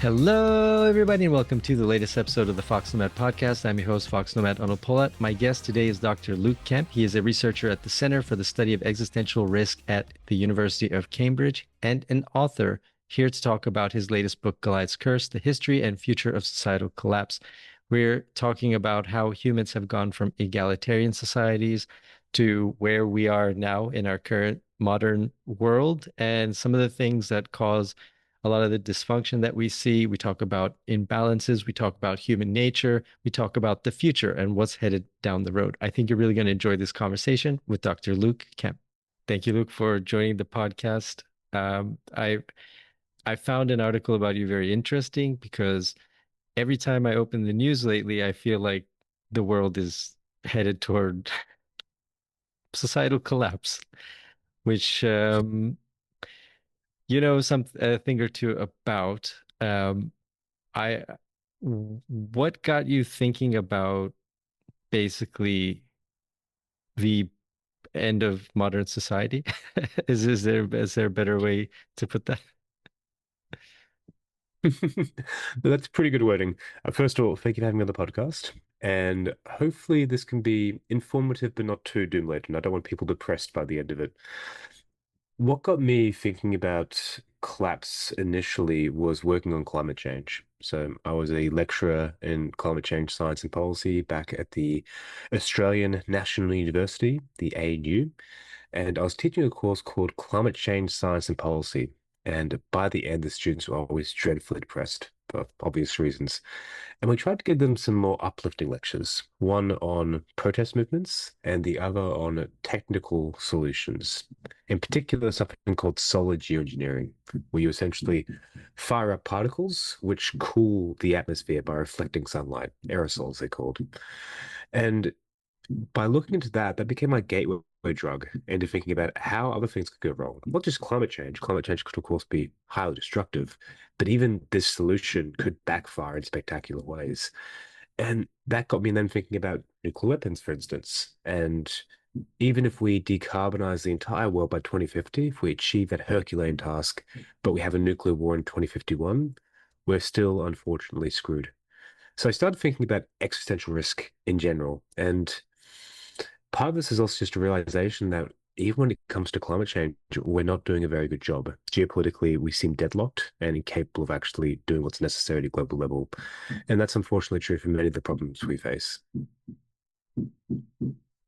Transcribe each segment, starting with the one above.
Hello, everybody, and welcome to the latest episode of the foXnoMad podcast. I'm your host, foXnoMad Arnold Polat. My guest today is Dr. Luke Kemp. He is a researcher at the Center for the Study of Existential Risk at the University of Cambridge and an author here to talk about his latest book, Goliath's Curse: The History and Future of Societal Collapse. We're talking about how humans have gone from egalitarian societies to where we are now in our current modern world and some of the things that cause a lot of the dysfunction that we see. We talk about imbalances. We talk about human nature. We talk about the future and what's headed down the road. I think you're really going to enjoy this conversation with Dr. Luke Kemp. Thank you, Luke, for joining the podcast. I found an article about you very interesting because every time I open the news lately, I feel like the world is headed toward societal collapse, which some a thing or two about. I what got you thinking about basically the end of modern society? Is there a better way to put that? That's pretty good wording. First of all, thank you for having me on the podcast. And hopefully, this can be informative but not too doom laden. I don't want people depressed by the end of it. What got me thinking about collapse initially was working on climate change. So, I was a lecturer in climate change science and policy back at the Australian National University, the ANU, and I was teaching a course called Climate Change Science and Policy. And by the end, the students were always dreadfully depressed for obvious reasons. And we tried to give them some more uplifting lectures, one on protest movements and the other on technical solutions. In particular, something called solar geoengineering, where you essentially fire up particles which cool the atmosphere by reflecting sunlight, aerosols, they're called. And by looking into that, that became my gateway drug into thinking about how other things could go wrong. Not just climate change. Climate change could, of course, be highly destructive, but even this solution could backfire in spectacular ways. And that got me then thinking about nuclear weapons, for instance. And even if we decarbonize the entire world by 2050, if we achieve that Herculean task, but we have a nuclear war in 2051, we're still unfortunately screwed. So I started thinking about existential risk in general. And part of this is also just a realization that even when it comes to climate change, we're not doing a very good job. Geopolitically, we seem deadlocked and incapable of actually doing what's necessary at global level. And that's unfortunately true for many of the problems we face.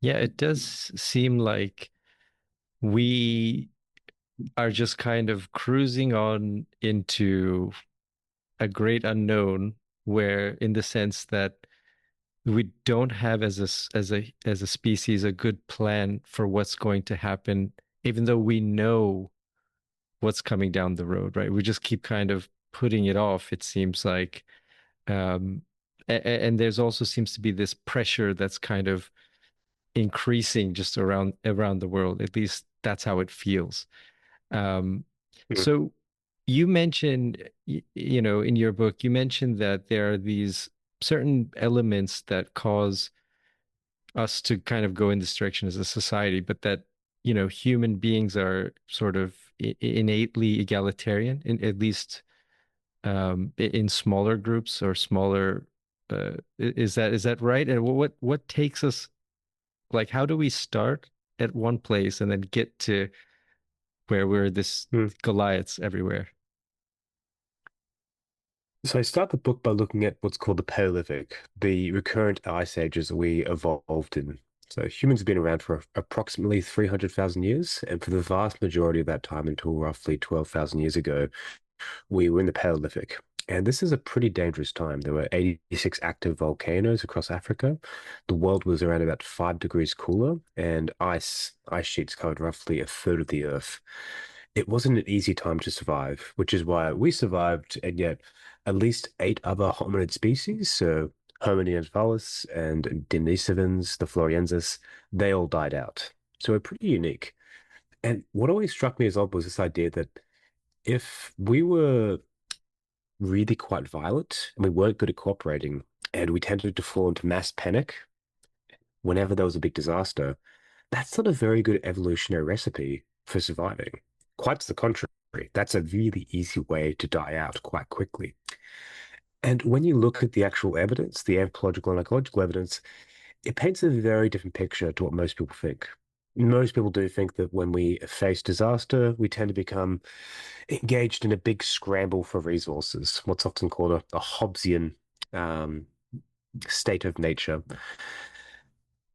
Yeah, it does seem like we are just kind of cruising on into a great unknown where in the sense that we don't have as a species a good plan for what's going to happen, even though we know what's coming down the road, right? We just keep kind of putting it off, it seems like. Um, and there's also seems to be this pressure that's kind of increasing just around the world. At least that's how it feels. Um, Mm. so you mentioned, in your book, you mentioned that there are these certain elements that cause us to kind of go in this direction as a society, but that, human beings are sort of innately egalitarian, at least in smaller groups or smaller. Is that right? And what takes us, like, how do we start at one place and then get to where we're this Mm. Goliaths everywhere? So I start the book by looking at what's called the Paleolithic, the recurrent ice ages we evolved in. So humans have been around for approximately 300,000 years, and for the vast majority of that time, until roughly 12,000 years ago, we were in the Paleolithic. And this is a pretty dangerous time. There were 86 active volcanoes across Africa. The world was around about 5 degrees cooler, and ice sheets covered roughly a third of the Earth. It wasn't an easy time to survive, which is why we survived, and yet at least eight other hominid species, so Homo neanderthalis and Denisovans, the Floriensis, they all died out. So we're pretty unique. And what always struck me as odd was this idea that if we were really quite violent and we weren't good at cooperating and we tended to fall into mass panic whenever there was a big disaster, that's not a very good evolutionary recipe for surviving. Quite to the contrary, that's a really easy way to die out quite quickly. And when you look at the actual evidence, the anthropological and ecological evidence, it paints a very different picture to what most people think. Most people do think that when we face disaster, we tend to become engaged in a big scramble for resources, what's often called a Hobbesian um, state of nature,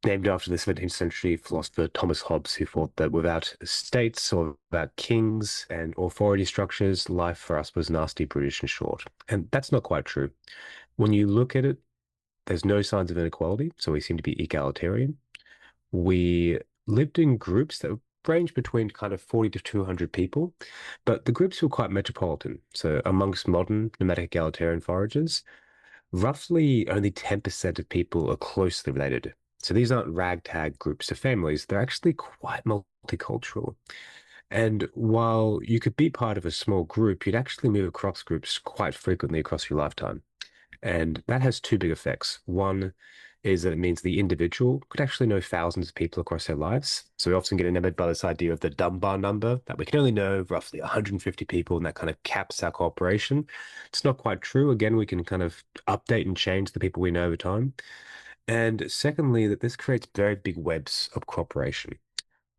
named after the 17th century philosopher Thomas Hobbes, who thought that without states or without kings and authority structures, life for us was nasty, brutish, and short. And that's not quite true. When you look at it, there's no signs of inequality, so we seem to be egalitarian. We lived in groups that ranged between kind of 40 to 200 people, but the groups were quite metropolitan. So amongst modern nomadic egalitarian foragers, roughly only 10% of people are closely related. So these aren't ragtag groups of families, they're actually quite multicultural. And while you could be part of a small group, you'd actually move across groups quite frequently across your lifetime. And that has two big effects. One is that it means the individual could actually know thousands of people across their lives. So we often get enamored by this idea of the Dunbar number, that we can only know roughly 150 people, and that kind of caps our cooperation. It's not quite true. Again, we can kind of update and change the people we know over time. And secondly, that this creates very big webs of cooperation.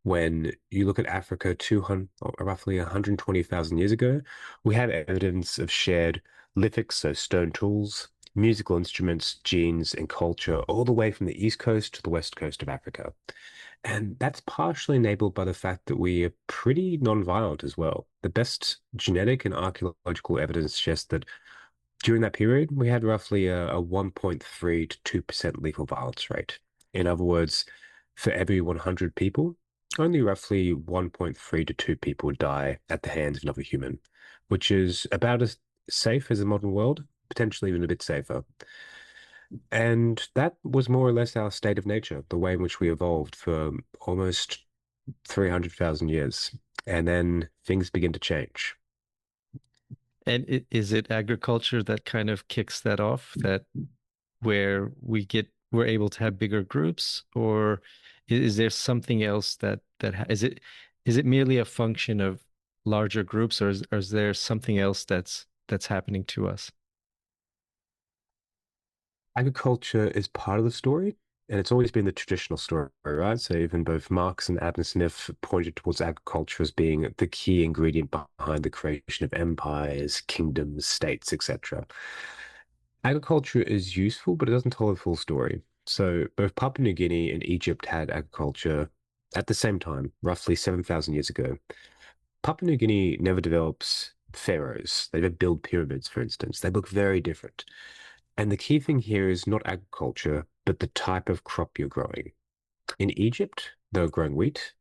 When you look at Africa 200, or roughly 120,000 years ago, we have evidence of shared lithics, so stone tools, musical instruments, genes, and culture, all the way from the east coast to the west coast of Africa. And that's partially enabled by the fact that we are pretty non-violent as well. The best genetic and archaeological evidence suggests that during that period, we had roughly a 1.3 to 2% lethal violence rate. In other words, for every 100 people, only roughly 1.3 to 2 people die at the hands of another human, which is about as safe as the modern world, potentially even a bit safer. And that was more or less our state of nature, the way in which we evolved for almost 300,000 years. And then things begin to change. And is it agriculture that kind of kicks that off, that where we're able to have bigger groups, or is there something else is it merely a function of larger groups, or is there something else that's happening to us? Agriculture is part of the story, and it's always been the traditional story, right? So even both Marx and Adam Smith pointed towards agriculture as being the key ingredient behind the creation of empires, kingdoms, states, etc. Agriculture is useful, but it doesn't tell the full story. So both Papua New Guinea and Egypt had agriculture at the same time, roughly 7,000 years ago. Papua New Guinea never develops pharaohs. They never build pyramids, for instance. They look very different. And the key thing here is not agriculture, but the type of crop you're growing. In Egypt, they were growing wheat.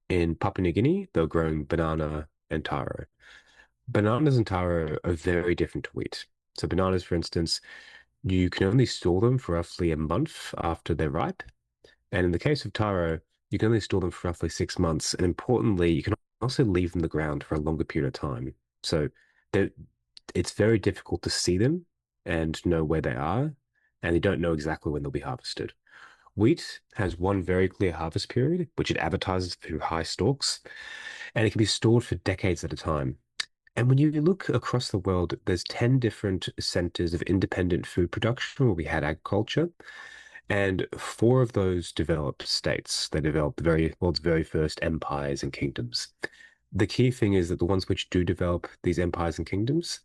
In Papua New Guinea, they were growing banana and taro. Bananas and taro are very different to wheat. So bananas, for instance, you can only store them for roughly a month after they're ripe. And in the case of taro, you can only store them for roughly 6 months. And importantly, you can also leave them in the ground for a longer period of time. So it's very difficult to see them and know where they are, and you don't know exactly when they'll be harvested. Wheat has one very clear harvest period, which it advertises through high stalks, and it can be stored for decades at a time. And when you look across the world, there's 10 different centers of independent food production where we had agriculture, and four of those developed states. They developed the world's very first empires and kingdoms. The key thing is that the ones which do develop these empires and kingdoms,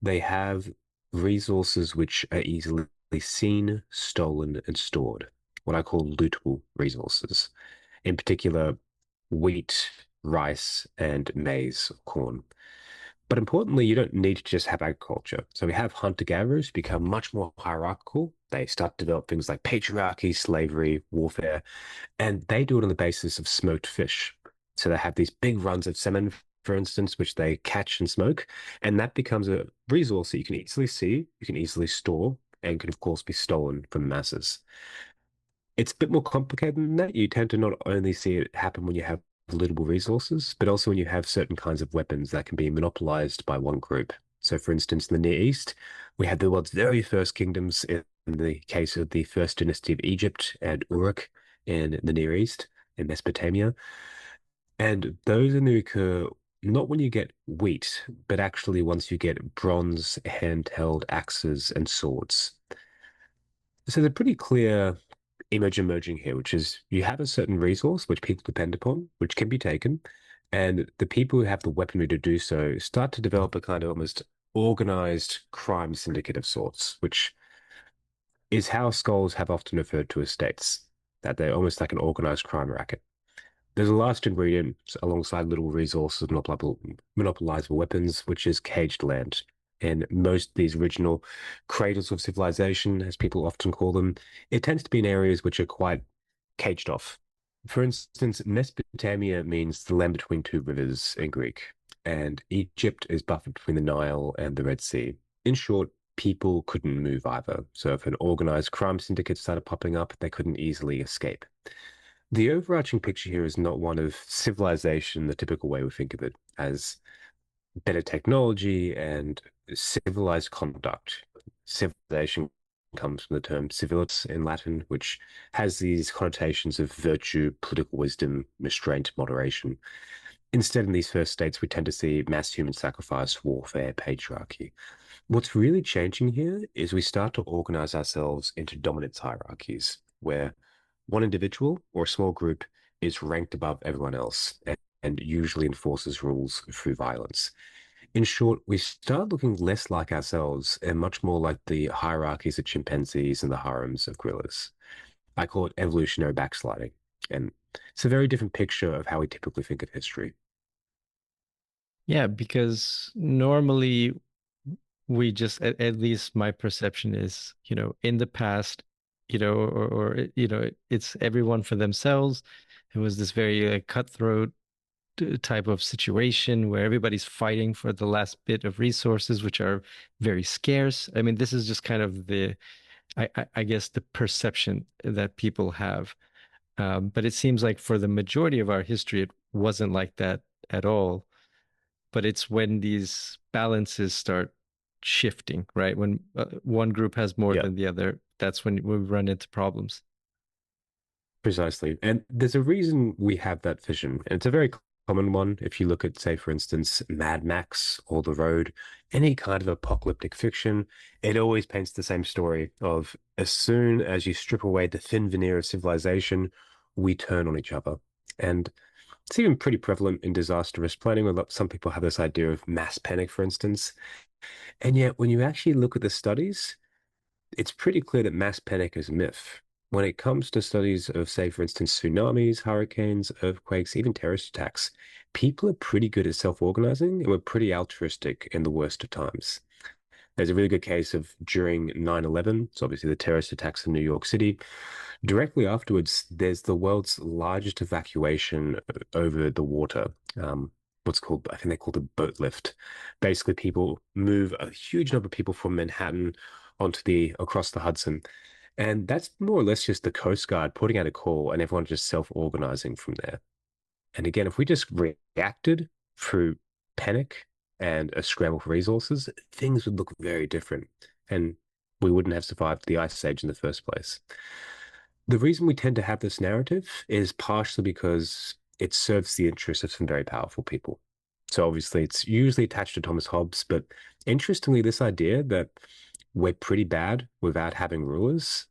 they have resources which are easily seen, stolen, and stored, what I call lootable resources. In particular, wheat, rice, and maize, corn. But importantly, you don't need to just have agriculture. So we have hunter-gatherers become much more hierarchical. They start to develop things like patriarchy, slavery, warfare, and they do it on the basis of smoked fish. So they have these big runs of salmon, for instance, which they catch and smoke, and that becomes a resource that you can easily see, you can easily store, and can, of course, be stolen from the masses. It's a bit more complicated than that. You tend to not only see it happen when you have lootable resources, but also when you have certain kinds of weapons that can be monopolized by one group. So, for instance, in the Near East, we had the world's very first kingdoms in the case of the first dynasty of Egypt and Uruk in the Near East, in Mesopotamia. And those only occur not when you get wheat, but actually once you get bronze handheld axes and swords. So there's a pretty clear image emerging here, which is you have a certain resource which people depend upon, which can be taken, and the people who have the weaponry to do so start to develop a kind of almost organized crime syndicate of sorts, which is how scholars have often referred to as states, that they're almost like an organized crime racket. There's a last ingredient alongside little resources, monopolizable weapons, which is caged land. And most of these original cradles of civilization, as people often call them, it tends to be in areas which are quite caged off. For instance, Mesopotamia means the land between two rivers in Greek, and Egypt is buffered between the Nile and the Red Sea. In short, people couldn't move either. So if an organized crime syndicate started popping up, they couldn't easily escape. The overarching picture here is not one of civilization, the typical way we think of it, as better technology and civilized conduct. Civilization comes from the term civilis in Latin, which has these connotations of virtue, political wisdom, restraint, moderation. Instead, in these first states, we tend to see mass human sacrifice, warfare, patriarchy. What's really changing here is we start to organize ourselves into dominance hierarchies, where one individual or a small group is ranked above everyone else and usually enforces rules through violence. In short, we start looking less like ourselves and much more like the hierarchies of chimpanzees and the harems of gorillas. I call it evolutionary backsliding. And it's a very different picture of how we typically think of history. Yeah, because normally we just, at least my perception is, in the past, it's everyone for themselves. It was this very cutthroat type of situation where everybody's fighting for the last bit of resources, which are very scarce. I mean, this is just kind of I guess, the perception that people have. But it seems like for the majority of our history, it wasn't like that at all. But it's when these balances start shifting, right? When one group has more Yeah. than the other, that's when we run into problems. Precisely. And there's a reason we have that vision. And it's a very common one. If you look at, say, for instance, Mad Max or The Road, any kind of apocalyptic fiction, it always paints the same story of as soon as you strip away the thin veneer of civilization, we turn on each other. And it's even pretty prevalent in disaster risk planning, where some people have this idea of mass panic, for instance. And yet, when you actually look at the studies, it's pretty clear that mass panic is a myth. When it comes to studies of, say, for instance, tsunamis, hurricanes, earthquakes, even terrorist attacks, people are pretty good at self-organizing and we're pretty altruistic in the worst of times. There's a really good case of during 9/11, so obviously the terrorist attacks in New York City. Directly afterwards, there's the world's largest evacuation over the water. What's called, I think they call it a boat lift. Basically, people move a huge number of people from Manhattan onto the across the Hudson. And that's more or less just the Coast Guard putting out a call and everyone just self-organizing from there. And again, if we just reacted through panic and a scramble for resources, things would look very different. And we wouldn't have survived the Ice Age in the first place. The reason we tend to have this narrative is partially because it serves the interests of some very powerful people. So obviously, it's usually attached to Thomas Hobbes, but interestingly, this idea that we're pretty bad without having rulers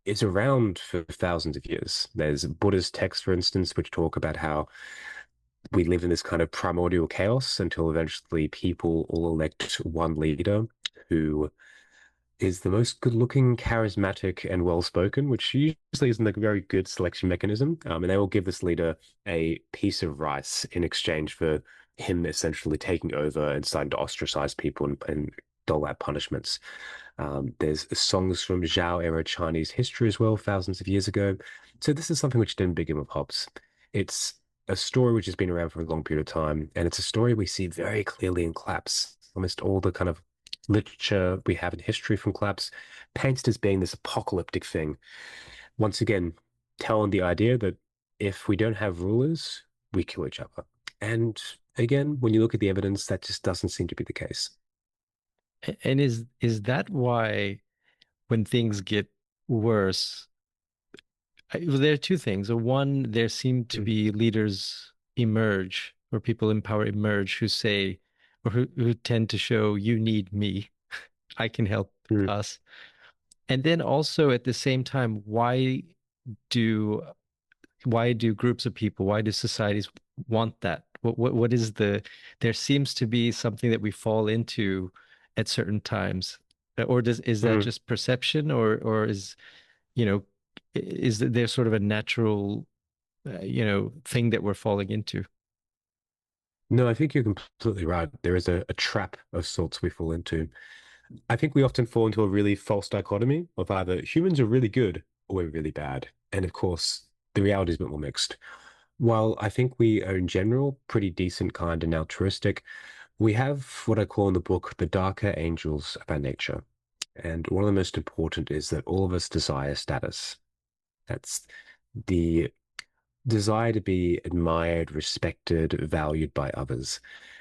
is around for thousands of years. There's Buddhist texts, for instance, which talk about how we live in this kind of primordial chaos until eventually people all elect one leader who is the most good-looking, charismatic, and well-spoken, which usually isn't a very good selection mechanism. And they will give this leader a piece of rice in exchange for him essentially taking over and starting to ostracize people and dole out punishments. There's songs from Zhao era Chinese history as well, thousands of years ago. So this is something which didn't begin with Hobbes. It's a story which has been around for a long period of time, and it's a story we see very clearly in Collapse. Almost all the kind of literature we have in history from Collapse paints it as being this apocalyptic thing. Once again, telling the idea that if we don't have rulers, we kill each other. And again, when you look at the evidence, that just doesn't seem to be the case. And is that why when things get worse, well, there are two things. One, there seem to Mm. be leaders emerge or people in power emerge who say, or who tend to show, you need me, I can help Mm. us. And then also at the same time, do why do groups of people, why do societies want that? What is there seems to be something that we fall into at certain times. Or is that Mm. just perception, or is, you know, is there sort of a natural, thing that we're falling into? No, I think you're completely right. There is a trap of sorts we fall into. I think we often fall into a really false dichotomy of either humans are really good or we're really bad. And of course, the reality is a bit more mixed. While I think we are in general pretty decent, kind, and altruistic, we have what I call in the book the darker angels of our nature. And one of the most important is that all of us desire status. That's the desire to be admired, respected, valued by others.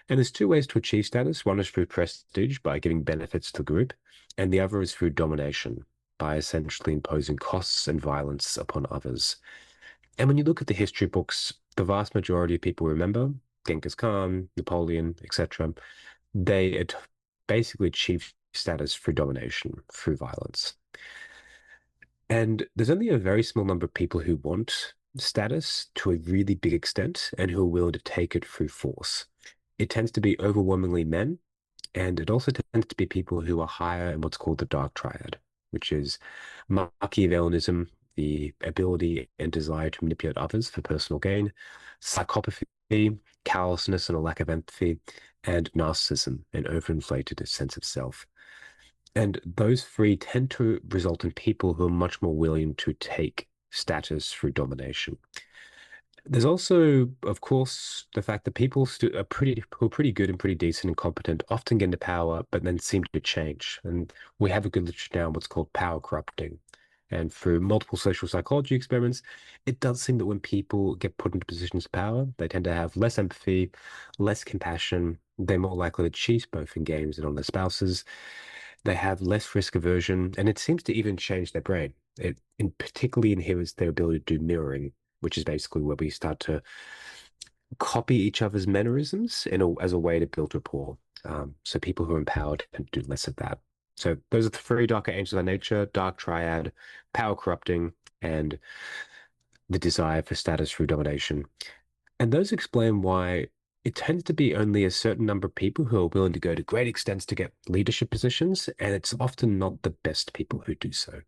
And there's two ways to achieve status. One is through prestige by giving benefits to the group, and the other is through domination by essentially imposing costs and violence upon others. And when you look at the history books, the vast majority of people remember Genghis Khan, Napoleon, etc. They had basically achieved status through domination, through violence. And there's only a very small number of people who want status to a really big extent and who are willing to take it through force. It tends to be overwhelmingly men, and it also tends to be people who are higher in what's called the dark triad, which is Machiavellianism, the ability and desire to manipulate others for personal gain, psychopathy, callousness and a lack of empathy, and narcissism, an overinflated sense of self. And those three tend to result in people who are much more willing to take status through domination. There's also, of course, the fact that people who are pretty good and pretty decent and competent often get into power, but then seem to change. And we have a good literature now on what's called power corrupting. And through multiple social psychology experiments, it does seem that when people get put into positions of power, they tend to have less empathy, less compassion. They're more likely to cheat both in games and on their spouses. They have less risk aversion, and it seems to even change their brain. It particularly inhibits their ability to do mirroring, which is basically where we start to copy each other's mannerisms as a way to build rapport. So people who are empowered tend to do less of that. So those are the three darker angels of nature: dark triad, power corrupting, and the desire for status through domination. And those explain why it tends to be only a certain number of people who are willing to go to great extents to get leadership positions, and it's often not the best people who do so.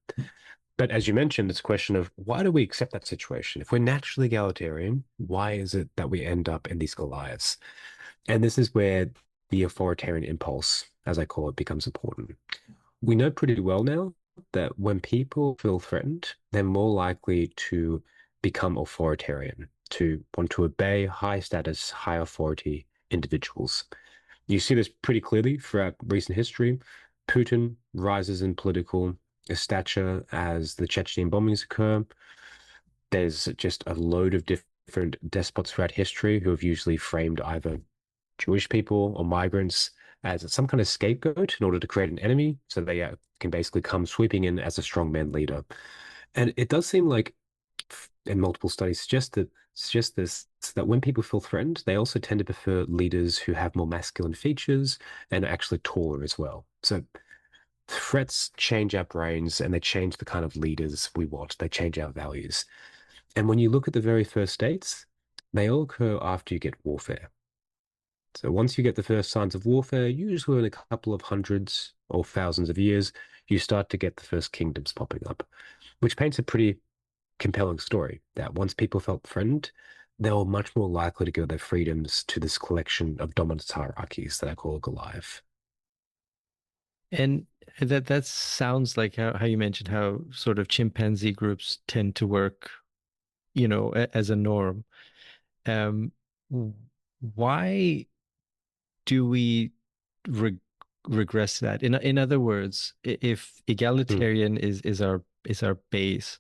But as you mentioned, it's a question of why do we accept that situation? If we're naturally egalitarian, why is it that we end up in these Goliaths? And this is where the authoritarian impulse, as I call it, becomes important. We know pretty well now that when people feel threatened, they're more likely to become authoritarian, to want to obey high status, high authority individuals. You see this pretty clearly throughout recent history. Putin rises in political stature as the Chechen bombings occur. There's just a load of different despots throughout history who have usually framed either Jewish people or migrants as some kind of scapegoat in order to create an enemy, so they can basically come sweeping in as a strongman leader. And it does seem like, in multiple studies, suggest this that when people feel threatened, they also tend to prefer leaders who have more masculine features and are actually taller as well. So threats change our brains and they change the kind of leaders we want. They change our values. And when you look at the very first states, they all occur after you get warfare. So once you get the first signs of warfare, usually in a couple of hundreds or thousands of years, you start to get the first kingdoms popping up, which paints a pretty compelling story that once people felt threatened, they were much more likely to give their freedoms to this collection of dominant hierarchies that I call Goliath. And that sounds like how you mentioned how sort of chimpanzee groups tend to work, as a norm. Um, why do we re regress that? In other words, if Hmm. egalitarian is our base,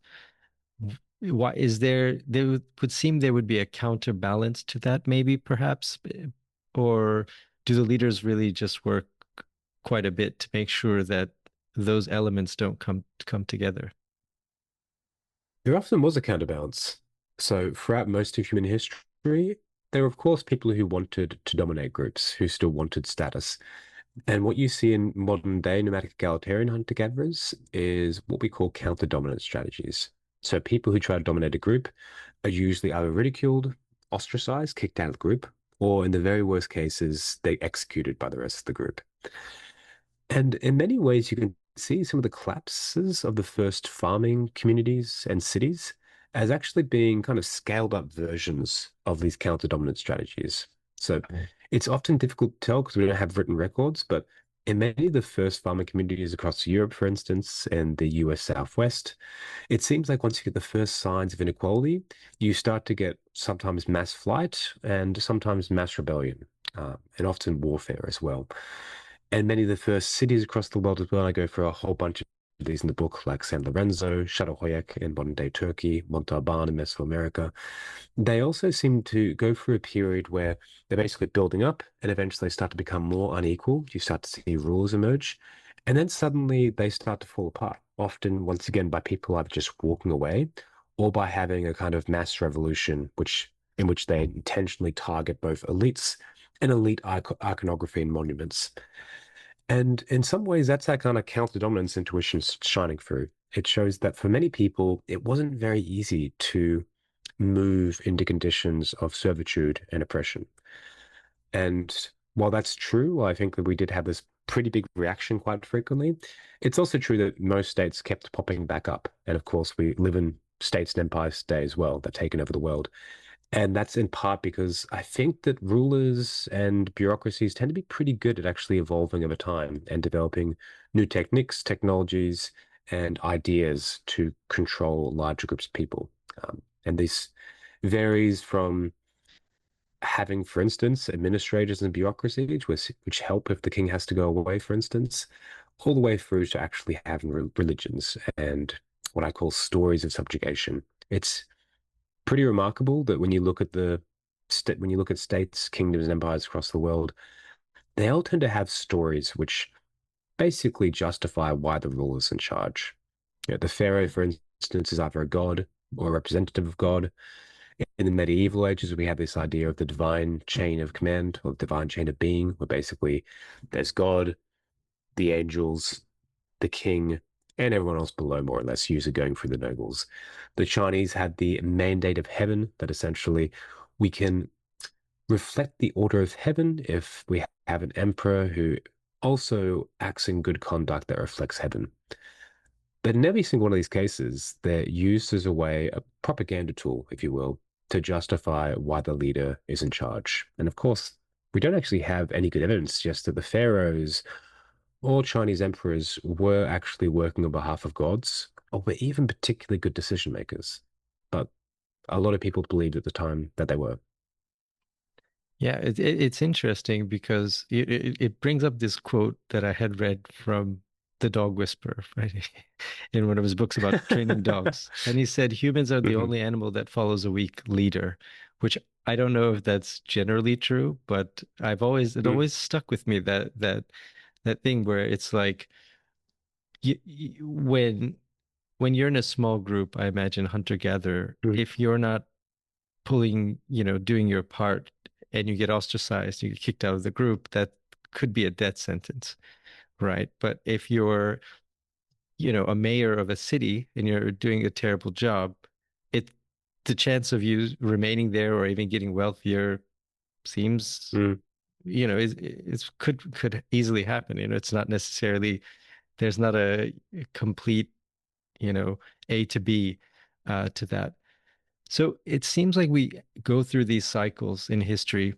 why is there would seem there would be a counterbalance to that, maybe perhaps, or do the leaders really just work quite a bit to make sure that those elements don't come together? There often was a counterbalance. So throughout most of human history, there were, of course, people who wanted to dominate groups, who still wanted status. And what you see in modern day nomadic egalitarian hunter-gatherers is what we call counter-dominant strategies. So people who try to dominate a group are usually either ridiculed, ostracized, kicked out of the group, or in the very worst cases, they executed by the rest of the group. And in many ways, you can see some of the collapses of the first farming communities and cities as actually being kind of scaled up versions of these counter-dominant strategies. So it's often difficult to tell because we don't have written records, but in many of the first farming communities across Europe, for instance, and the US Southwest, it seems like once you get the first signs of inequality, you start to get sometimes mass flight and sometimes mass rebellion, and often warfare as well. And many of the first cities across the world as well. I go for a whole bunch of these in the book, like San Lorenzo, Çatalhöyük in modern-day Turkey, Montalban in Mesoamerica. They also seem to go through a period where they're basically building up and eventually start to become more unequal. You start to see rules emerge. And then suddenly they start to fall apart, often, once again, by people either just walking away or by having a kind of mass revolution, in which they intentionally target both elites and elite iconography and monuments. And in some ways, that's that kind of counter dominance intuition shining through. It shows that for many people, it wasn't very easy to move into conditions of servitude and oppression. And while that's true, I think that we did have this pretty big reaction quite frequently. It's also true that most states kept popping back up. And of course, we live in states and empires today as well that have taken over the world. And that's in part because I think that rulers and bureaucracies tend to be pretty good at actually evolving over time and developing new techniques, technologies, and ideas to control larger groups of people. And this varies from having, for instance, administrators and bureaucracies, which help if the king has to go away, for instance, all the way through to actually having religions and what I call stories of subjugation. It's pretty remarkable that when you look at when you look at states, kingdoms, and empires across the world, they all tend to have stories which basically justify why the ruler's in charge. The pharaoh, for instance, is either a god or a representative of God. In the medieval ages, we have this idea of the divine chain of command or the divine chain of being, where basically there's God, the angels, the king, and everyone else below, more or less, usually going through the nobles. The Chinese had the mandate of heaven, that essentially we can reflect the order of heaven if we have an emperor who also acts in good conduct that reflects heaven. But in every single one of these cases, they're used as a way, a propaganda tool, if you will, to justify why the leader is in charge. And of course, we don't actually have any good evidence just that the pharaohs or Chinese emperors were actually working on behalf of gods or were even particularly good decision makers. But a lot of people believed at the time that they were. Yeah, it's interesting because it brings up this quote that I had read from the dog whisperer, right? In one of his books about training dogs. And he said humans are the Hmm. only animal that follows a weak leader, which I don't know if that's generally true, but it Mm, always stuck with me that thing where it's like when you're in a small group, I imagine hunter-gatherer, mm, if you're not pulling, doing your part and you get ostracized, you get kicked out of the group, that could be a death sentence, right? But if you're, a mayor of a city and you're doing a terrible job, it the chance of you remaining there or even getting wealthier seems, mm, is could easily happen. It's not necessarily there's not a complete, you know, A to B to that. So it seems like we go through these cycles in history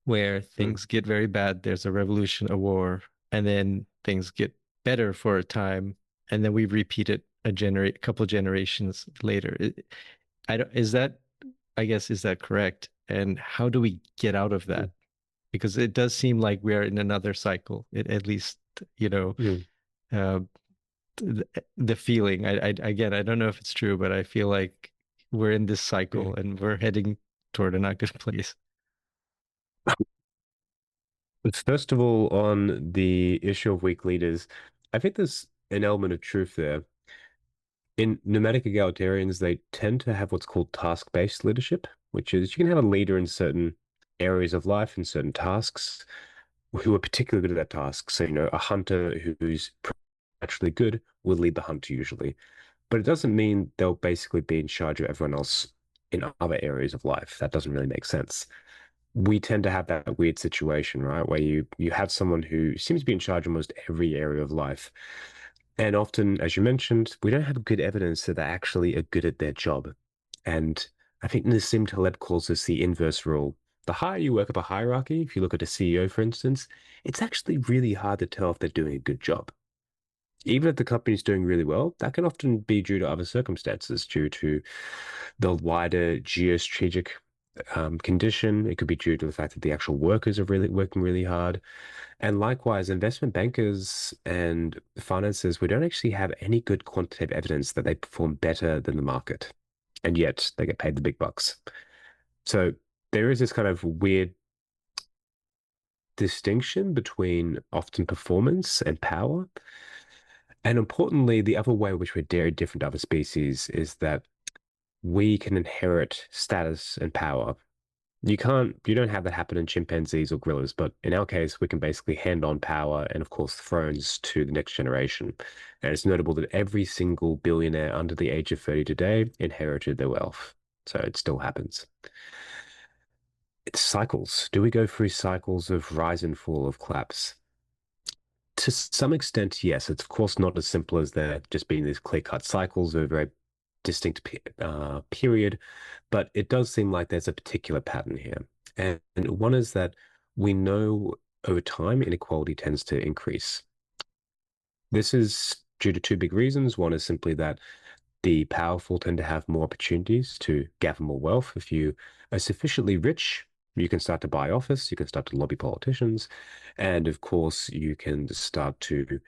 where mm, things get very bad. There's a revolution, a war, and then things get better for a time, and then we repeat it a couple generations later. I don't, is that, I guess, is that correct? And how do we get out of mm, that? Because it does seem like we're in another cycle. At least, you know, mm, uh, the feeling. Again, I don't know if it's true, but I feel like we're in this cycle mm. and we're heading toward a not good place. But first of all, on the issue of weak leaders, I think there's an element of truth there. In nomadic egalitarians, they tend to have what's called task-based leadership, which is you can have a leader in certain areas of life and certain tasks who are particularly good at that task. So, a hunter who's naturally good will lead the hunt usually, but it doesn't mean they'll basically be in charge of everyone else in other areas of life. That doesn't really make sense. We tend to have that weird situation, right, where you have someone who seems to be in charge of almost every area of life. And often, as you mentioned, we don't have good evidence that they actually are good at their job. And I think Nassim Taleb calls this the inverse rule. The higher you work up a hierarchy, if you look at a CEO, for instance, it's actually really hard to tell if they're doing a good job. Even if the company's doing really well, that can often be due to other circumstances, due to the wider geostrategic condition. It could be due to the fact that the actual workers are really working really hard. And likewise, investment bankers and financiers, we don't actually have any good quantitative evidence that they perform better than the market. And yet they get paid the big bucks. So there is this kind of weird distinction between often performance and power. And importantly, the other way in which we're very different to other species is that we can inherit status and power. You don't have that happen in chimpanzees or gorillas, but in our case, we can basically hand on power and, of course, thrones to the next generation. And it's notable that every single billionaire under the age of 30 today inherited their wealth. So it still happens. It's cycles. Do we go through cycles of rise and fall of collapse? To some extent, yes. It's of course not as simple as there just being these clear-cut cycles of a very distinct period, but it does seem like there's a particular pattern here. And one is that we know over time inequality tends to increase. This is due to two big reasons. One is simply that the powerful tend to have more opportunities to gather more wealth. If you are sufficiently rich, you can start to buy office, you can start to lobby politicians, and of course, you can start to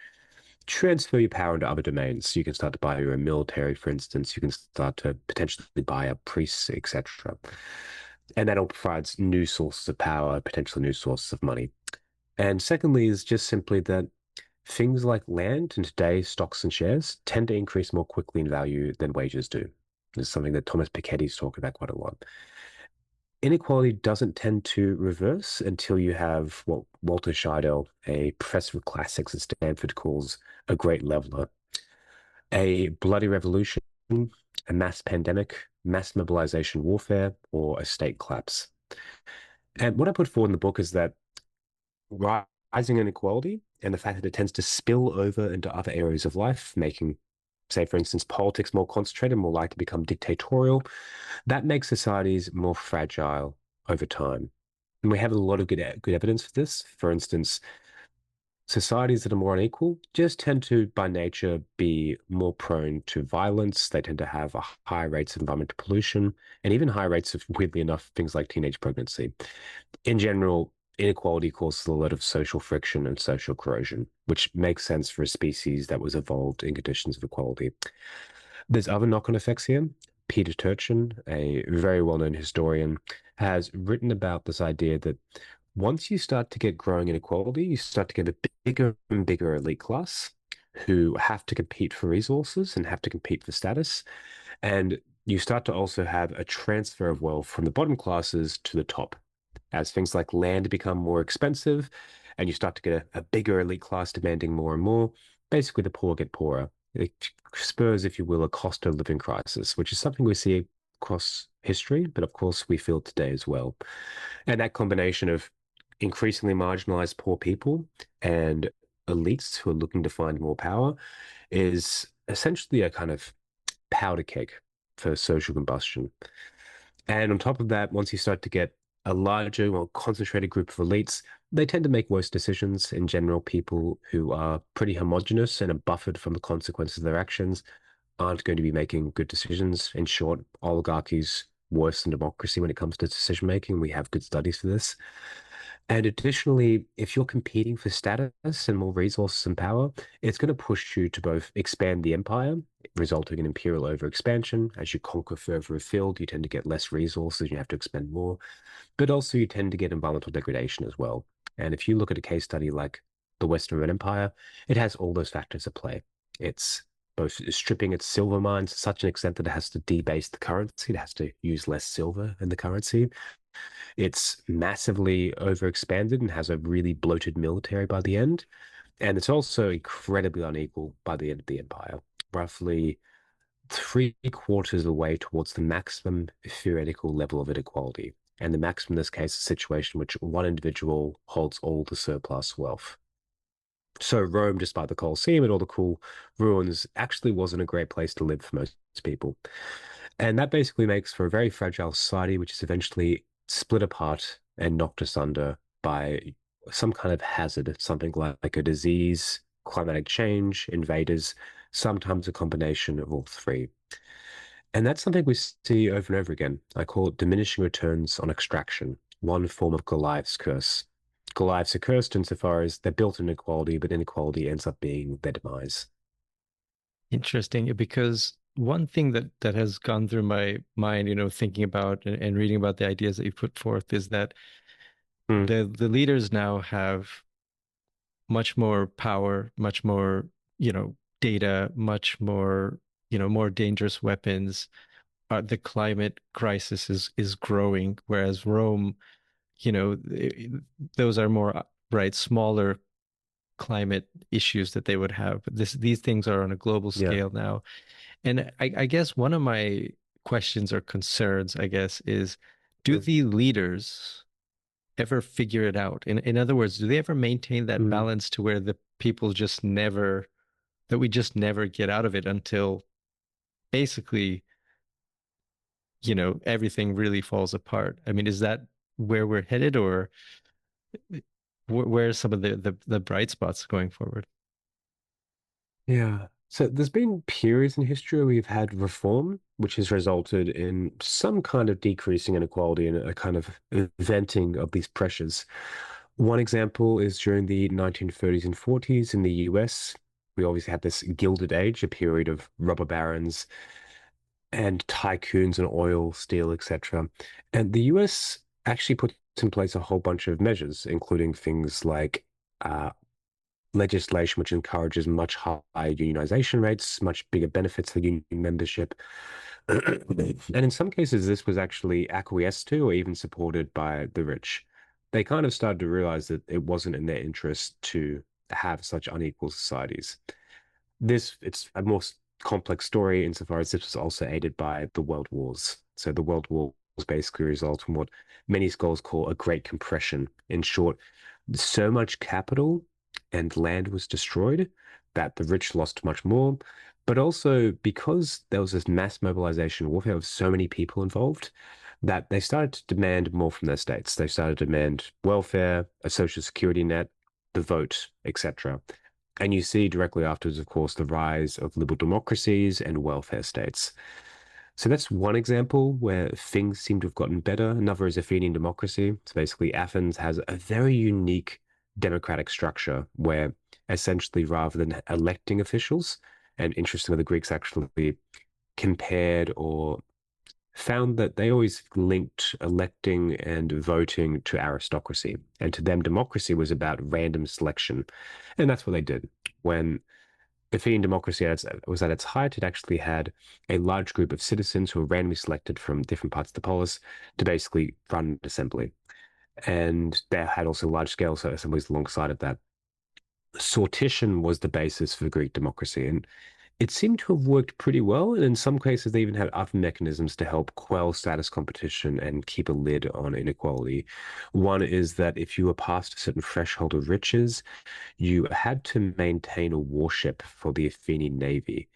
transfer your power into other domains. You can start to buy your own military, for instance. You can start to potentially buy up priests, etc. And that all provides new sources of power, potentially new sources of money. And secondly, is just simply that things like land and today stocks and shares tend to increase more quickly in value than wages do. This is something that Thomas Piketty's talked about quite a lot. Inequality doesn't tend to reverse until you have what Walter Scheidel, a professor of classics at Stanford, calls a great leveler. A bloody revolution, a mass pandemic, mass mobilization warfare, or a state collapse. And what I put forward in the book is that rising inequality and the fact that it tends to spill over into other areas of life, making, say, for instance, politics more concentrated, more likely to become dictatorial, that makes societies more fragile over time. And we have a lot of good evidence for this. For instance, societies that are more unequal just tend to, by nature, be more prone to violence. They tend to have higher rates of environmental pollution and even high rates of, weirdly enough, things like teenage pregnancy. In general, inequality causes a lot of social friction and social corrosion, which makes sense for a species that was evolved in conditions of equality. There's other knock-on effects here. Peter Turchin, a very well-known historian, has written about this idea that once you start to get growing inequality, you start to get a bigger and bigger elite class who have to compete for resources and have to compete for status. And you start to also have a transfer of wealth from the bottom classes to the top as things like land become more expensive and you start to get a bigger elite class demanding more and more. Basically, the poor get poorer. It spurs, if you will, a cost of living crisis, which is something we see across history, but of course we feel today as well. And that combination of increasingly marginalized poor people and elites who are looking to find more power is essentially a kind of powder keg for social combustion. And on top of that, once you start to get a larger, more concentrated group of elites, they tend to make worse decisions. In general, people who are pretty homogenous and are buffered from the consequences of their actions aren't going to be making good decisions. In short, oligarchies worse than democracy when it comes to decision making. We have good studies for this. And additionally, if you're competing for status and more resources and power, it's going to push you to both expand the empire, resulting in imperial overexpansion. As you conquer further afield, you tend to get less resources, you have to expend more, but also you tend to get environmental degradation as well. And if you look at a case study like the Western Roman Empire, it has all those factors at play. It's both stripping its silver mines to such an extent that it has to debase the currency, it has to use less silver in the currency. It's massively overexpanded and has a really bloated military by the end. And it's also incredibly unequal by the end of the empire. Roughly three-quarters of the way towards the maximum theoretical level of inequality. And the maximum in this case is a situation in which one individual holds all the surplus wealth. So Rome, despite the Colosseum and all the cool ruins, actually wasn't a great place to live for most people. And that basically makes for a very fragile society, which is eventually split apart and knocked asunder by some kind of hazard, something like a disease, climatic change, invaders, sometimes a combination of all three. And that's something we see over and over again. I call it diminishing returns on extraction, one form of Goliath's curse. Goliaths are cursed insofar as they're built on inequality, but inequality ends up being their demise. Interesting, because one thing that has gone through my mind, thinking about and reading about the ideas that you put forth is that Mm, the leaders now have much more power, much more, data, much more, more dangerous weapons. The climate crisis is growing, whereas Rome, those are more right, smaller climate issues that they would have. These things are on a global yeah. scale now. And I guess one of my questions or concerns, I guess, is do Mm, the leaders ever figure it out? In other words, do they ever maintain that mm. balance to where the people just never, that we just never get out of it until basically, everything really falls apart? I mean, is that where we're headed, or where are some of the bright spots going forward? Yeah. So there's been periods in history where we've had reform, which has resulted in some kind of decreasing inequality and a kind of venting of these pressures. One example is during the 1930s and 40s in the US. We obviously had this Gilded Age, a period of robber barons and tycoons and oil, steel, etc. And the US actually put in place a whole bunch of measures, including things like uh, legislation which encourages much higher unionization rates, much bigger benefits for union membership. And in some cases, this was actually acquiesced to or even supported by the rich. They kind of started to realize that it wasn't in their interest to have such unequal societies. It's a more complex story insofar as this was also aided by the World Wars. So the World Wars basically result in what many scholars call a Great Compression. In short, so much capital and land was destroyed that the rich lost much more. But also because there was this mass mobilization warfare of so many people involved, that they started to demand more from their states. They started to demand welfare, a social security net, the vote, etc. And you see directly afterwards, of course, the rise of liberal democracies and welfare states. So that's one example where things seem to have gotten better. Another is Athenian democracy. So basically, Athens has a very unique democratic structure where essentially, rather than electing officials, and interestingly, the Greeks actually compared or found that they always linked electing and voting to aristocracy. And to them, democracy was about random selection. And that's what they did. When Athenian democracy was at its height, it actually had a large group of citizens who were randomly selected from different parts of the polis to basically run an assembly. And they had also large scale assemblies alongside of that. Sortition was the basis for Greek democracy. And it seemed to have worked pretty well, and in some cases, they even had other mechanisms to help quell status competition and keep a lid on inequality. One is that if you were past a certain threshold of riches, you had to maintain a warship for the Athenian navy.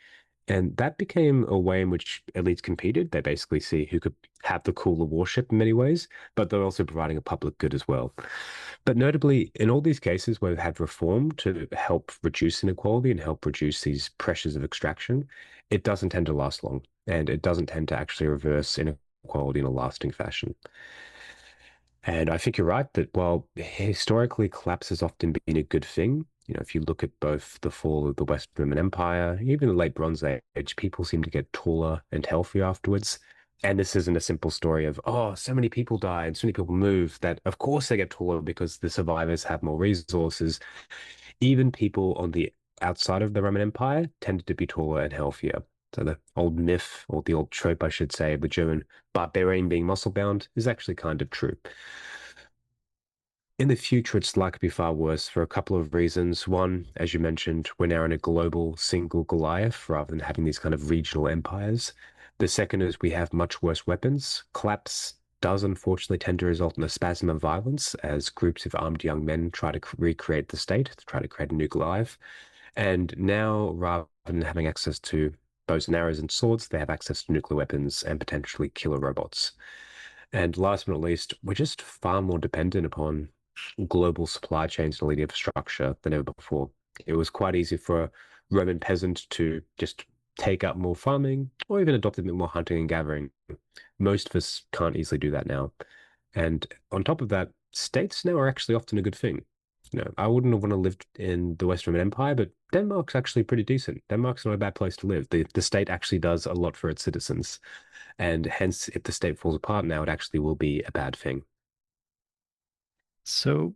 And that became a way in which elites competed. They basically see who could have the cooler warship in many ways, but they're also providing a public good as well. But notably, in all these cases where we've had reform to help reduce inequality and help reduce these pressures of extraction, it doesn't tend to last long, and it doesn't tend to actually reverse inequality in a lasting fashion. And I think you're right that while historically collapse has often been a good thing, if you look at both the fall of the West Roman Empire, even the late Bronze Age, people seem to get taller and healthier afterwards. And this isn't a simple story of, oh, so many people died, so many people moved, that of course they get taller because the survivors have more resources. Even people on the outside of the Roman Empire tended to be taller and healthier. So the old myth, or the old trope, I should say, of the German barbarian being muscle bound is actually kind of true. In the future, it's likely to be far worse for a couple of reasons. One, as you mentioned, we're now in a global single Goliath rather than having these kind of regional empires. The second is we have much worse weapons. Collapse does unfortunately tend to result in a spasm of violence as groups of armed young men try to recreate the state, to try to create a new Goliath. And now, rather than having access to bows and arrows and swords, they have access to nuclear weapons and potentially killer robots. And last but not least, we're just far more dependent upon global supply chains and leading infrastructure than ever before. It was quite easy for a Roman peasant to just take up more farming or even adopt a bit more hunting and gathering. Most of us can't easily do that now. And on top of that, states now are actually often a good thing. I wouldn't have want to live in the West Roman Empire, but Denmark's actually pretty decent. Denmark's not a bad place to live. The state actually does a lot for its citizens. And hence, if the state falls apart now, it actually will be a bad thing. So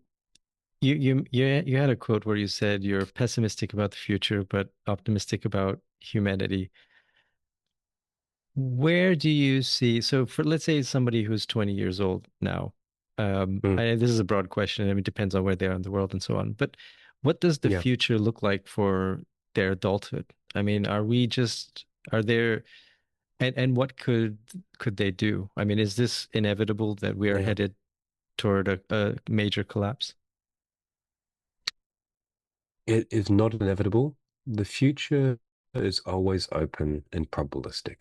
you had a quote where you said you're pessimistic about the future, but optimistic about humanity. Where do you see, so for let's say somebody who's 20 years old now, Mm, this is a broad question. I mean, it depends on where they are in the world and so on. But what does the yeah. future look like for their adulthood? I mean, are there, and what could they do? I mean, is this inevitable that we are Yeah. headed toward a major collapse? It is not inevitable. The future is always open and probabilistic.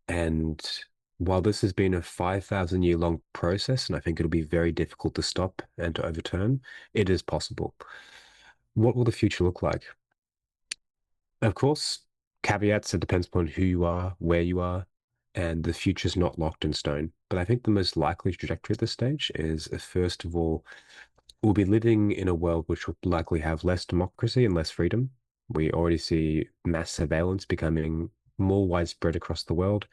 And while this has been a 5,000 year long process, and I think it'll be very difficult to stop and to overturn, it is possible. What will the future look like? Of course, caveats, it depends upon who you are, where you are, and the future's not locked in stone. But I think the most likely trajectory at this stage is, first of all, we'll be living in a world which will likely have less democracy and less freedom. We already see mass surveillance becoming more widespread across the world.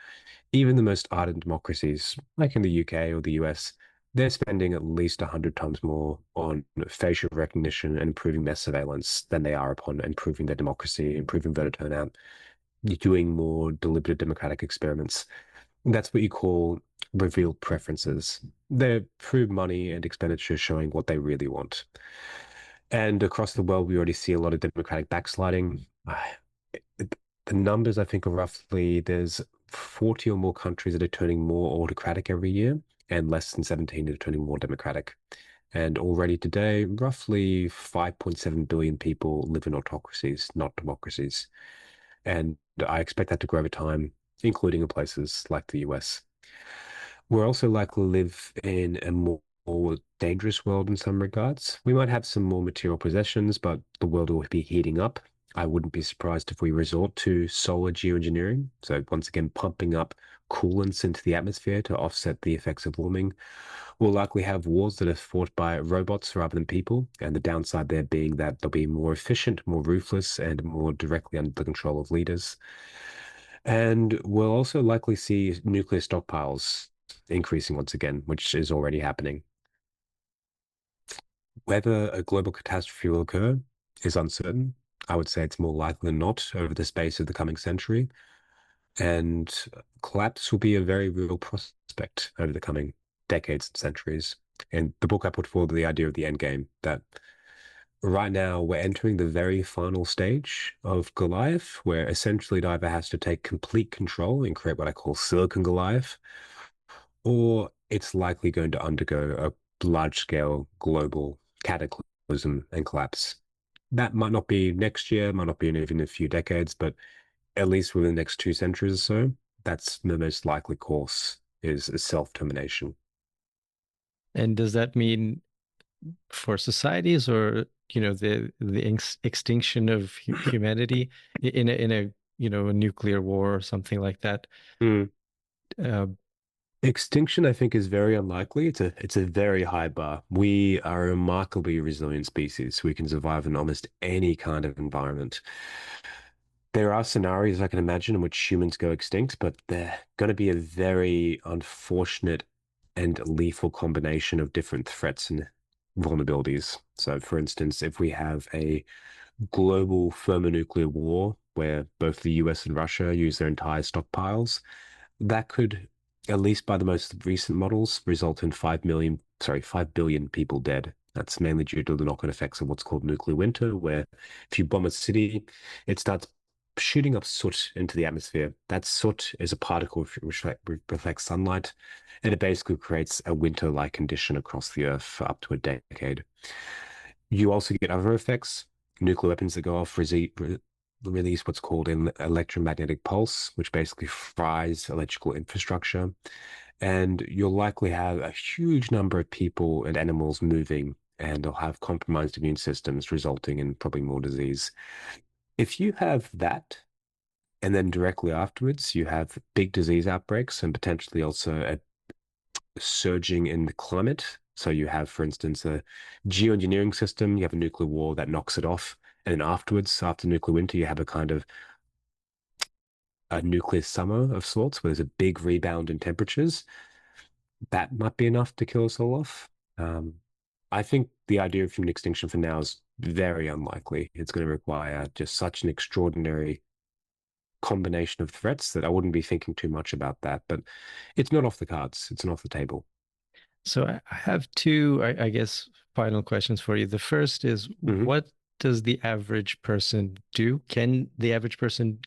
Even the most ardent democracies, like in the UK or the US, they're spending at least 100 times more on facial recognition and improving mass surveillance than they are upon improving their democracy, improving voter turnout, doing more deliberative democratic experiments. That's what you call revealed preferences. They're through money and expenditure showing what they really want. And across the world, we already see a lot of democratic backsliding. The numbers, I think, are roughly there's 40 or more countries that are turning more autocratic every year, and less than 17 that are turning more democratic. And already today, roughly 5.7 billion people live in autocracies, not democracies. And I expect that to grow over time, including in places like the US. We're also likely to live in a more dangerous world in some regards. We might have some more material possessions, but the world will be heating up. I wouldn't be surprised if we resort to solar geoengineering. So, once again, pumping up coolants into the atmosphere to offset the effects of warming. We'll likely have wars that are fought by robots rather than people. And the downside there being that they'll be more efficient, more ruthless, and more directly under the control of leaders. And we'll also likely see nuclear stockpiles increasing once again, which is already happening. Whether a global catastrophe will occur is uncertain. I would say it's more likely than not over the space of the coming century. And collapse will be a very real prospect over the coming decades and centuries. In the book, I put forward the idea of the end game that right now we're entering the very final stage of Goliath, where essentially it either has to take complete control and create what I call Silicon Goliath, or it's likely going to undergo a large scale global cataclysm and collapse. That might not be next year, might not be in even a few decades, but at least within the next 2 centuries or so, that's the most likely course is self-termination. And does that mean for societies or, the extinction of humanity in a, a nuclear war or something like that? Mm. Uh, Extinction, I think, is very unlikely. It's a very high bar. We are a remarkably resilient species. We can survive in almost any kind of environment. There are scenarios I can imagine in which humans go extinct, but they're going to be a very unfortunate and lethal combination of different threats and vulnerabilities. So, for instance, if we have a global thermonuclear war, where both the US and Russia use their entire stockpiles, that could, at least by the most recent models, result in 5 billion people dead. That's mainly due to the knock-on effects of what's called nuclear winter, where if you bomb a city, it starts shooting up soot into the atmosphere. That soot is a particle which reflects sunlight, and it basically creates a winter-like condition across the Earth for up to a decade. You also get other effects. Nuclear weapons that go off release what's called an electromagnetic pulse, which basically fries electrical infrastructure. And you'll likely have a huge number of people and animals moving, and they'll have compromised immune systems, resulting in probably more disease. If you have that, and then directly afterwards, you have big disease outbreaks and potentially also a surging in the climate. So you have, for instance, a geoengineering system, you have a nuclear war that knocks it off. And then afterwards, after nuclear winter, you have a kind of a nuclear summer of sorts where there's a big rebound in temperatures. That might be enough to kill us all off. Um, I think the idea of human extinction for now is very unlikely. It's going to require just such an extraordinary combination of threats that I wouldn't be thinking too much about that. But it's not off the cards. It's not off the table. So I have two, I guess, final questions for you. The first is, Hmm. what does the average person do? Can the average person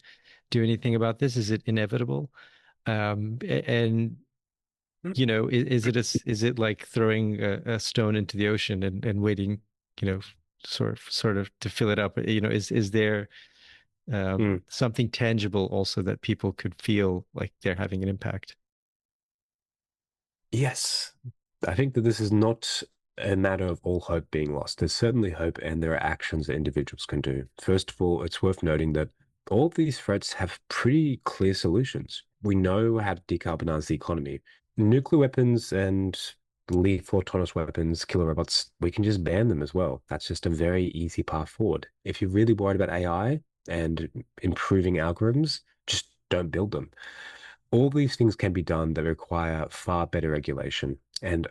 do anything about this? Is it inevitable? And is it like throwing a stone into the ocean and waiting, sort of to fill it up? Is there Mm. something tangible also that people could feel like they're having an impact? Yes, I think that this is not a matter of all hope being lost. There's certainly hope, and there are actions that individuals can do. First of all, it's worth noting that all of these threats have pretty clear solutions. We know how to decarbonize the economy. Nuclear weapons and lethal autonomous weapons, killer robots, we can just ban them as well. That's just a very easy path forward. If you're really worried about AI and improving algorithms, just don't build them. All these things can be done that require far better regulation. And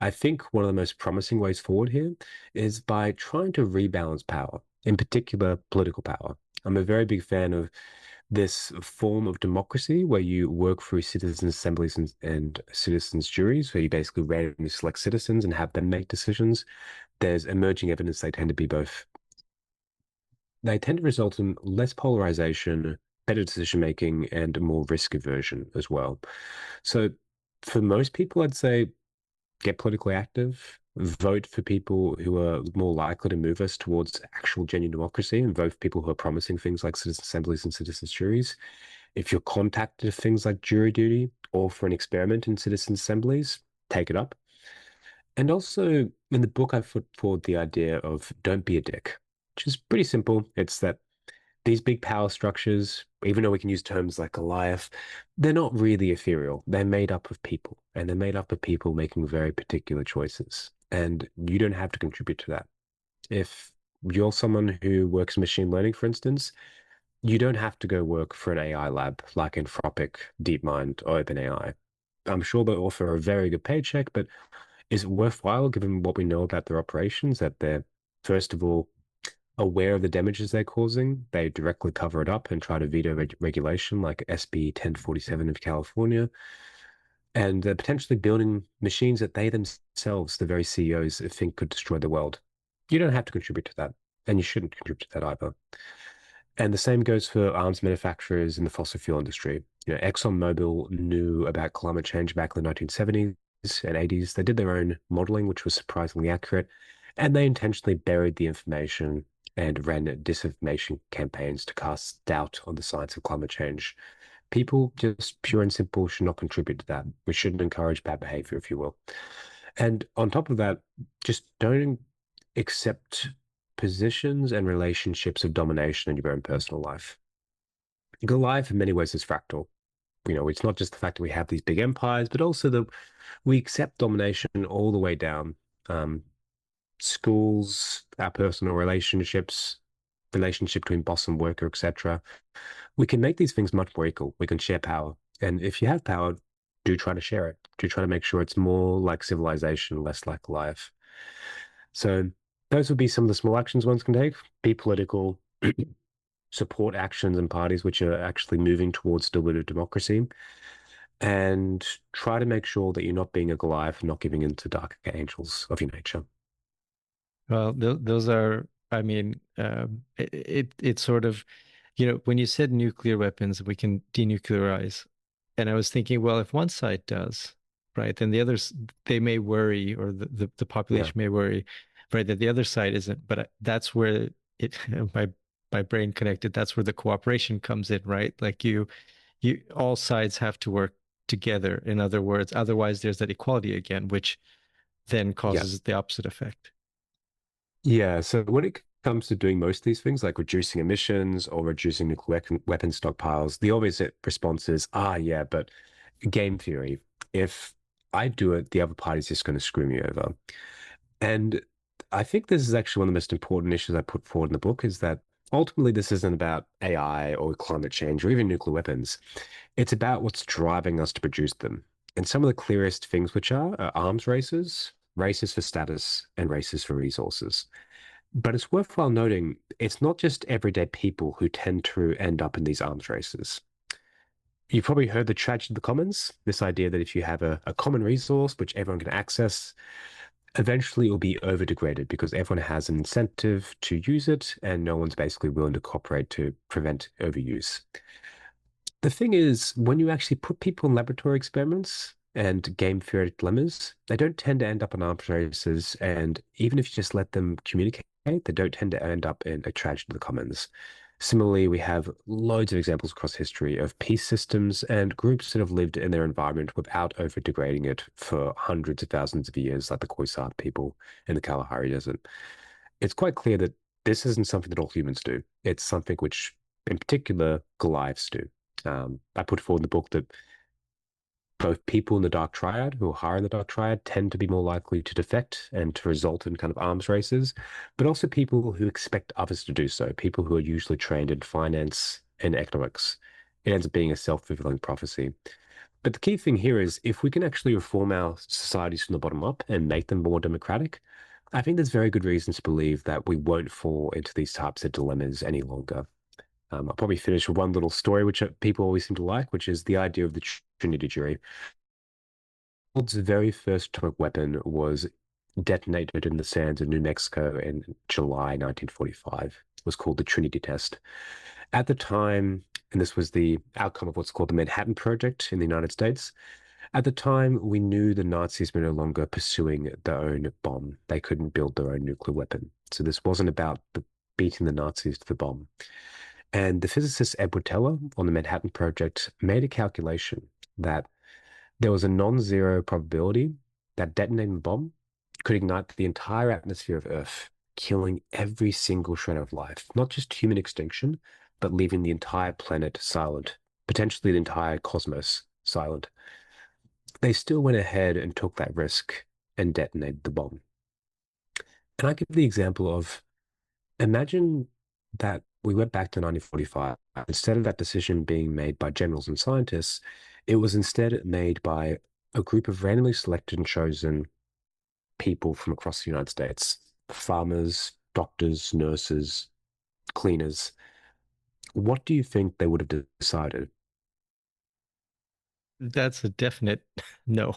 I think one of the most promising ways forward here is by trying to rebalance power, in particular political power. I'm a very big fan of this form of democracy where you work through citizens' assemblies and citizens' juries, where you basically randomly select citizens and have them make decisions. There's emerging evidence they tend to result in less polarization, better decision making, and more risk aversion as well. So, for most people, I'd say get politically active, vote for people who are more likely to move us towards actual genuine democracy, and vote for people who are promising things like citizen assemblies and citizens' juries. If you're contacted for things like jury duty or for an experiment in citizen assemblies, take it up. And also in the book, I put forward the idea of don't be a dick, which is pretty simple. It's that these big power structures, even though we can use terms like Goliath, they're not really ethereal. They're made up of people, and they're made up of people making very particular choices. And you don't have to contribute to that. If you're someone who works in machine learning, for instance, you don't have to go work for an AI lab like Anthropic, DeepMind, or OpenAI. I'm sure they offer a very good paycheck, but is it worthwhile given what we know about their operations that they're, first of all, aware of the damages they're causing? They directly cover it up and try to veto regulation like SB 1047 of California, and they're potentially building machines that they themselves, the very CEOs, think could destroy the world. You don't have to contribute to that, and you shouldn't contribute to that either. And the same goes for arms manufacturers in the fossil fuel industry. ExxonMobil knew about climate change back in the 1970s and 80s. They did their own modeling, which was surprisingly accurate, and they intentionally buried the information and ran disinformation campaigns to cast doubt on the science of climate change. People just pure and simple should not contribute to that. We shouldn't encourage bad behavior, if you will. And on top of that, just don't accept positions and relationships of domination in your own personal life. Goliath, in many ways, is fractal. It's not just the fact that we have these big empires, but also that we accept domination all the way down. Um, Schools, our personal relationships, relationship between boss and worker, etc. We can make these things much more equal. We can share power. And if you have power, do try to share it. Do try to make sure it's more like civilization, less like life. So those would be some of the small actions ones can take. Be political, support actions and parties which are actually moving towards deliberative democracy, and try to make sure that you're not being a Goliath and not giving in to dark angels of your nature. Well, th those are, I mean, it sort of, when you said nuclear weapons, we can denuclearize. And I was thinking, well, if one side does, right, then the others, they may worry, or the Yeah. population may worry, right, that the other side isn't. But that's where it, my brain connected, that's where the cooperation comes in, right? Like all sides have to work together. In other words, otherwise there's that equality again, which then Yeah. causes the opposite effect. Yeah. So when it comes to doing most of these things, like reducing emissions or reducing nuclear weapon stockpiles, the obvious response is, yeah, but game theory. If I do it, the other party's just going to screw me over. And I think this is actually one of the most important issues I put forward in the book is that ultimately this isn't about AI or climate change or even nuclear weapons. It's about what's driving us to produce them. And some of the clearest things which are arms races, races for status, and races for resources. But it's worthwhile noting it's not just everyday people who tend to end up in these arms races. You've probably heard the tragedy of the commons, this idea that if you have a common resource which everyone can access, eventually it will be over degraded because everyone has an incentive to use it and no one's basically willing to cooperate to prevent overuse. The thing is, when you actually put people in laboratory experiments and game theoretic dilemmas, they don't tend to end up in arms races. And even if you just let them communicate, they don't tend to end up in a tragedy of the commons. Similarly, we have loads of examples across history of peace systems and groups that have lived in their environment without over degrading it for hundreds of thousands of years, like the Khoisan people in the Kalahari Desert. It's quite clear that this isn't something that all humans do. It's something which, in particular, Goliaths do. I put forward in the book that both people in the Dark Triad who are higher in the Dark Triad tend to be more likely to defect and to result in kind of arms races, but also people who expect others to do so, people who are usually trained in finance and economics. It ends up being a self-fulfilling prophecy. But the key thing here is if we can actually reform our societies from the bottom up and make them more democratic, I think there's very good reasons to believe that we won't fall into these types of dilemmas any longer. I'll probably finish with one little story, which people always seem to like, which is the idea of the Trinity jury. The world's very first atomic weapon was detonated in the sands of New Mexico in July 1945. It was called the Trinity test. At the time, and this was the outcome of what's called the Manhattan Project in the United States. At the time, we knew the Nazis were no longer pursuing their own bomb. They couldn't build their own nuclear weapon. So this wasn't about beating the Nazis to the bomb. And the physicist Edward Teller on the Manhattan Project made a calculation that there was a non-zero probability that detonating the bomb could ignite the entire atmosphere of Earth, killing every single shred of life, not just human extinction, but leaving the entire planet silent, potentially the entire cosmos silent. They still went ahead and took that risk and detonated the bomb. And I give the example of imagine that we went back to 1945. Instead of that decision being made by generals and scientists, it was instead made by a group of randomly selected and chosen people from across the United States, farmers, doctors, nurses, cleaners. What do you think they would have decided? That's a definite no,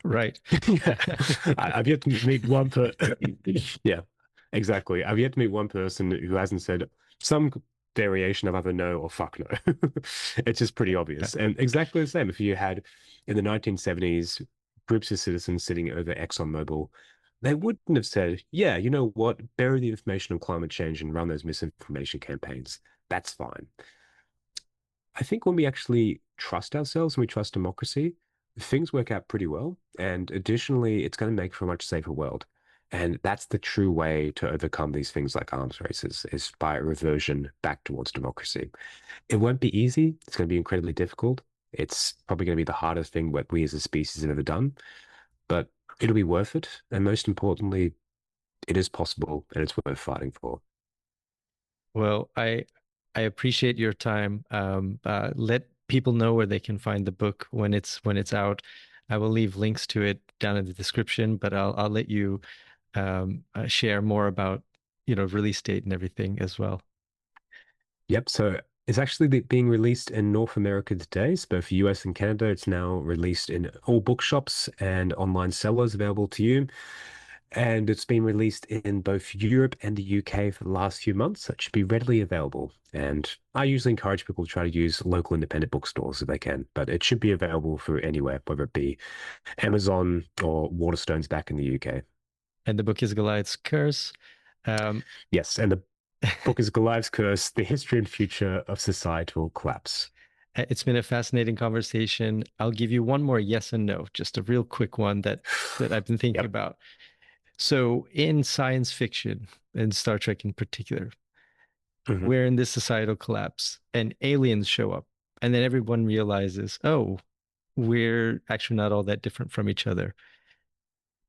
right? Yeah, I've yet to meet one per. Yeah, exactly. I've yet to meet one person who hasn't said some variation of either no or fuck no. It's just pretty obvious. And exactly the same. If you had in the 1970s groups of citizens sitting over ExxonMobil, they wouldn't have said, yeah, you know what, bury the information on climate change and run those misinformation campaigns. That's fine. I think when we actually trust ourselves and we trust democracy, things work out pretty well. And additionally, it's going to make for a much safer world. And that's the true way to overcome these things like arms races is by a reversion back towards democracy. It won't be easy. It's going to be incredibly difficult. It's probably going to be the hardest thing that we as a species have ever done, but it'll be worth it. And most importantly, it is possible and it's worth fighting for. Well, I appreciate your time. Let people know where they can find the book when it's out. I will leave links to it down in the description, but I'll let you share more about, release date and everything as well. Yep. So it's actually being released in North America today. So both US and Canada, it's now released in all bookshops and online sellers available to you. And it's been released in both Europe and the UK for the last few months. So it should be readily available. And I usually encourage people to try to use local independent bookstores if they can, but it should be available through anywhere, whether it be Amazon or Waterstones back in the UK. And the book is Goliath's Curse. Um, Yes, and the book is Goliath's Curse, The History and Future of Societal Collapse. it's been a fascinating conversation. I'll give you one more yes and no, just a real quick one that I've been thinking Yep. about. So in science fiction and Star Trek in particular, Mhm. we're in this societal collapse and aliens show up, and then everyone realizes, oh, we're actually not all that different from each other.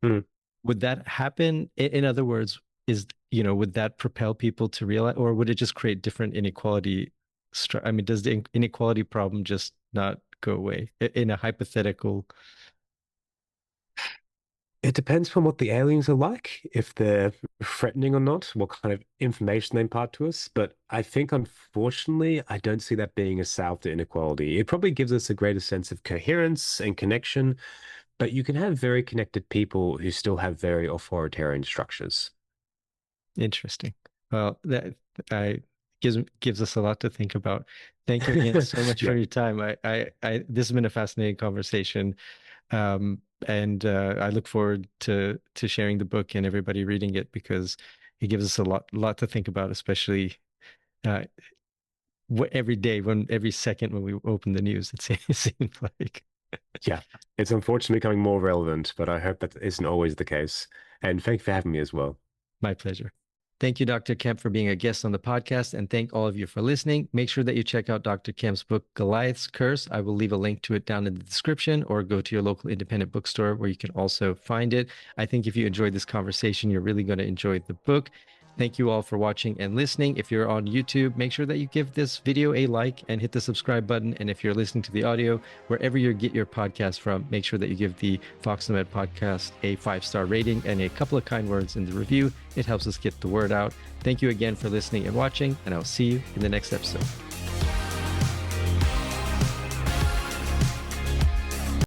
Mhm. Would that happen? In other words, would that propel people to realize, or would it just create different inequality? I mean, does the inequality problem just not go away in a hypothetical? It depends on what the aliens are like, if they're threatening or not, what kind of information they impart to us. But I think, unfortunately, I don't see that being a salve to inequality. It probably gives us a greater sense of coherence and connection, but you can have very connected people who still have very authoritarian structures. Interesting. Well, that I gives us a lot to think about. Thank you again so much for Yeah. your time. This has been a fascinating conversation. And I look forward to sharing the book and everybody reading it because it gives us a lot to think about, especially uh, every day every second when we open the news. It seems like Yeah. It's unfortunately becoming more relevant, but I hope that isn't always the case. And thank you for having me as well. my pleasure. Thank you, Dr. Kemp, for being a guest on the podcast, and thank all of you for listening. Make sure that you check out Dr. Kemp's book, Goliath's Curse. I will leave a link to it down in the description, or go to your local independent bookstore where you can also find it. I think if you enjoyed this conversation, you're really going to enjoy the book. Thank you all for watching and listening. If you're on YouTube, make sure that you give this video a like and hit the subscribe button. And if you're listening to the audio, wherever you get your podcast from, make sure that you give the foXnoMad podcast a 5-star rating and a couple of kind words in the review. It helps us get the word out. Thank you again for listening and watching, and I'll see you in the next episode.